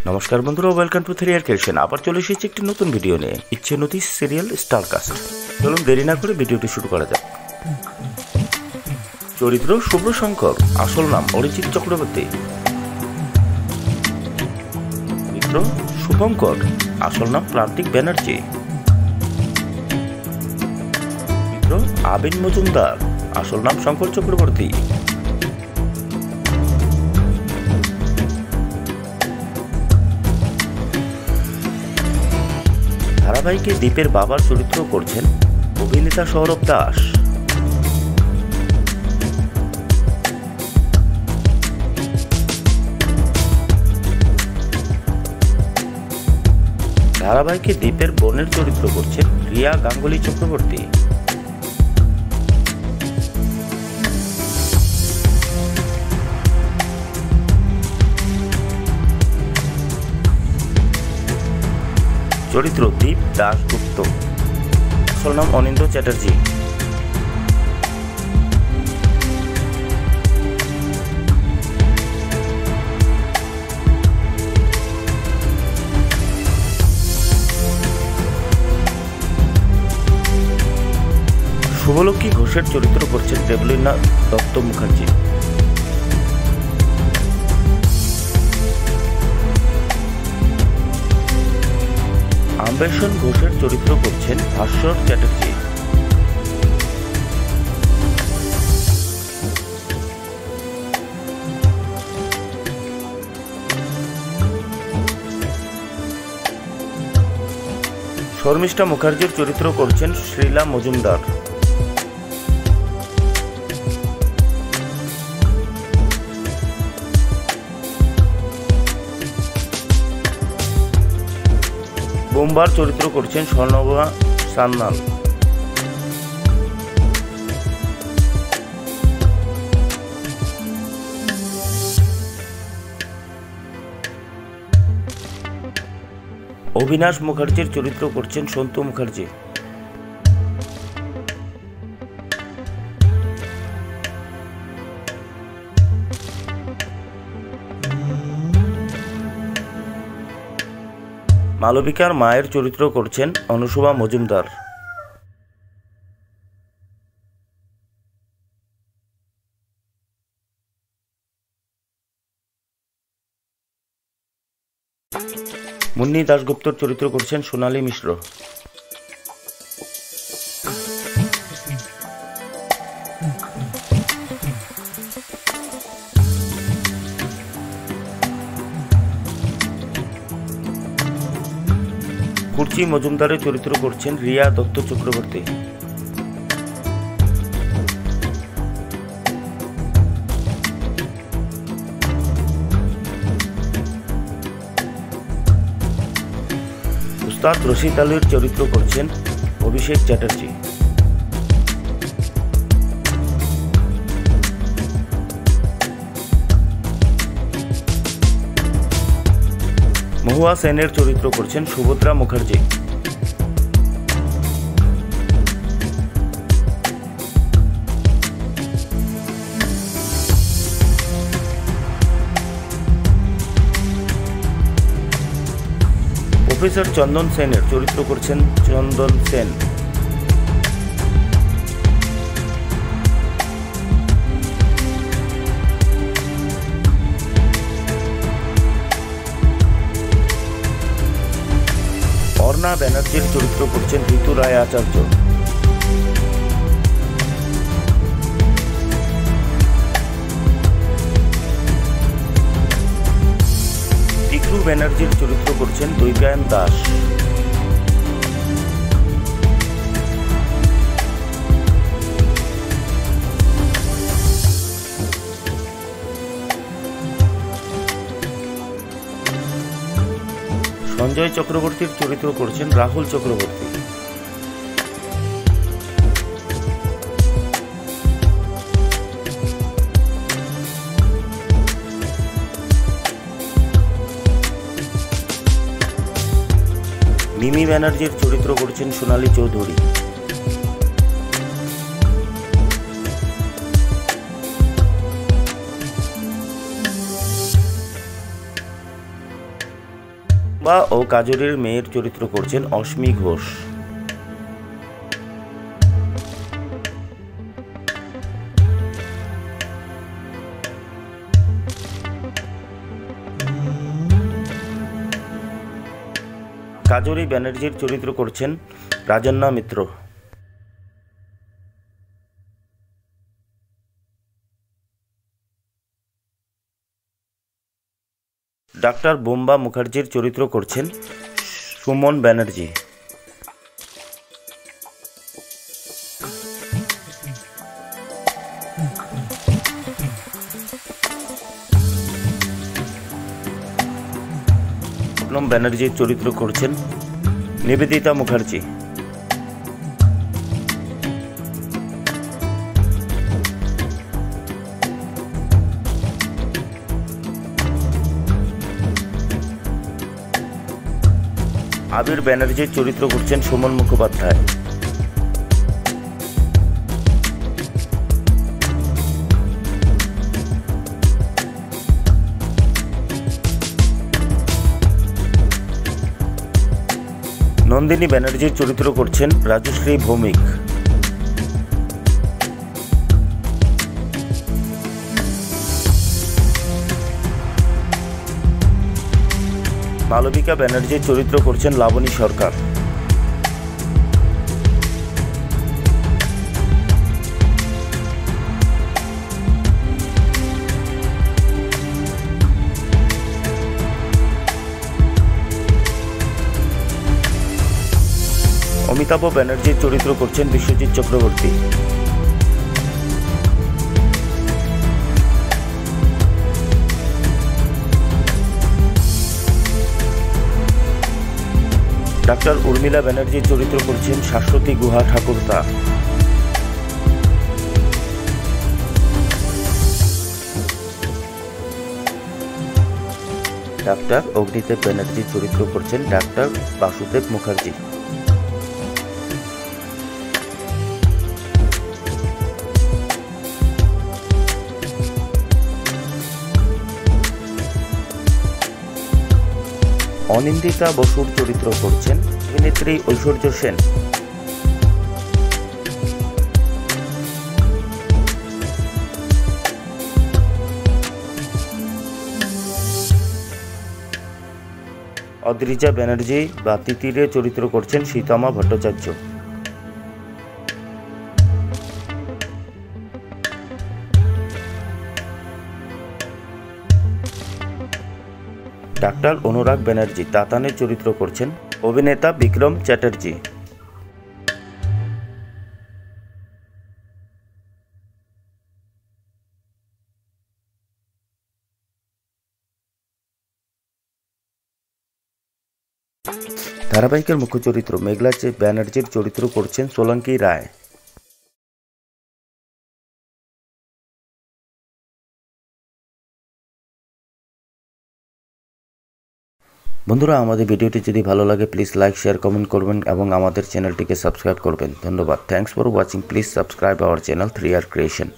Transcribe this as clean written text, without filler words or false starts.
নমস্কার বন্ধুরা, welcome to three year creation. আবার চলে এসেছি একটি নতুন ভিডিও নিয়ে, ইচ্ছে নদী সিরিয়াল স্টারকাস্ট। চলুন দেরি না করে ভিডিওটি শুরু করা যাক। চরিত্র শুভ্র শঙ্কর, আসল নাম অরিজিৎ চক্রবর্তী। মিত্র শুভঙ্কর, আসল নাম প্রান্তিক ব্যানার্জি। মিত্র আবিন মজুমদার, আসল নাম শঙ্কর চক্রবর্তী। ধারাবাহিকে দীপের বাবার চরিত্র করছেন অভিনেতা সৌরভ দাস। ধারাবাহিকে দীপের বোনের চরিত্র করছেন রিয়া গাঙ্গুলি চক্রবর্তী। চরিত্র দীপ দাশগুপ্ত, আসল নাম অনিন্দ্য চ্যাটার্জি। শুভলক্ষ্মী ঘোষের চরিত্র করছেন দেবলীনা দত্ত মুখার্জি। আম্বেষণ ঘোষের চরিত্র করছেন ভাস্বর চ্যাটার্জি। শর্মিষ্ঠা মুখার্জির চরিত্র করছেন শ্রীলা মজুমদার। বোম্বার চরিত্র করছেন স্বর্ণবা সান্যাল। অবিনাশ মুখার্জির চরিত্র করছেন সন্তু মুখার্জি। মালবিকার মায়ের চরিত্র করছেন অনুশোভা মজুমদার। মুন্নি দাশগুপ্তর চরিত্র করছেন সোনালী মিশ্র। কুর্চি মজুমদারের চরিত্র করছেন রিয়া দত্ত চক্রবর্তী। উস্তাদ রশিদ আলীর চরিত্র করছেন অভিষেক চ্যাটার্জি। মহুয়া সেনের চরিত্র করছেন সুভদ্রা মুখার্জি। প্রফেসর চন্দন সেনের চরিত্র করছেন চন্দন সেন। অর্ণা ব্যানার্জির চরিত্র করছেন ঋতু রায় আচার্য। টিকরু ব্যানার্জির চরিত্র করছেন দৈপায়ন দাস। সঞ্জয় চক্রবর্তীর চরিত্র করছেন রাহুল চক্রবর্তী। মিমি ব্যানার্জির চরিত্র করছেন সোনালী চৌধুরী। বা ও কাজলের মেয়ের চরিত্র করছেন অশ্মি ঘোষ। কাজরি ব্যানার্জির চরিত্র করছেন রাজন্না মিত্র। ডাক্তার বোম্বা মুখার্জির চরিত্র করছেন সুমন ব্যানার্জি। শবনম ব্যানার্জির চরিত্র করছেন নিবেদিতা মুখার্জি। আবির ব্যানার্জির চরিত্র করছেন সুমন মুখোপাধ্যায়। নন্দিনী ব্যানার্জির চরিত্র করছেন রাজশ্রী ভৌমিক। মালবিকা ব্যানার্জির চরিত্র করছেন লাবণী সরকার। অমিতাভ ব্যানার্জির চরিত্র করছেন বিশ্বজিৎ চক্রবর্তী। ডাক্তার উর্মিলা ব্যানার্জির চরিত্র করছেন শাশ্বতী গুহা ঠাকুরতা। ডাক্তার অগ্নিদেব ব্যানার্জির চরিত্র করছেন ডাক্তার বাসুদেব মুখার্জি। অনিন্দিতা বসুর চরিত্র করছেন অভিনেত্রী ঐশ্বর্য সেন। অদ্রিজা ব্যানার্জি বা তিতিরের চরিত্র করছেন সীতামা ভট্টাচার্য। ডাক্তার অনুরাগ ব্যানার্জি তাতানের চরিত্র করছেন অভিনেতা বিক্রম চ্যাটার্জি। ধারাবাহিকের মুখ্য চরিত্র মেঘলা ব্যানার্জির চরিত্র করছেন সোলাঙ্কি রায়। বন্ধুরা, আমাদের ভিডিওটি যদি ভালো লাগে প্লিজ লাইক শেয়ার কমেন্ট করবেন এবং আমাদের চ্যানেলটিকে সাবস্ক্রাইব করবেন। ধন্যবাদ। Thanks for watching. Please subscribe our channel 3R Creation।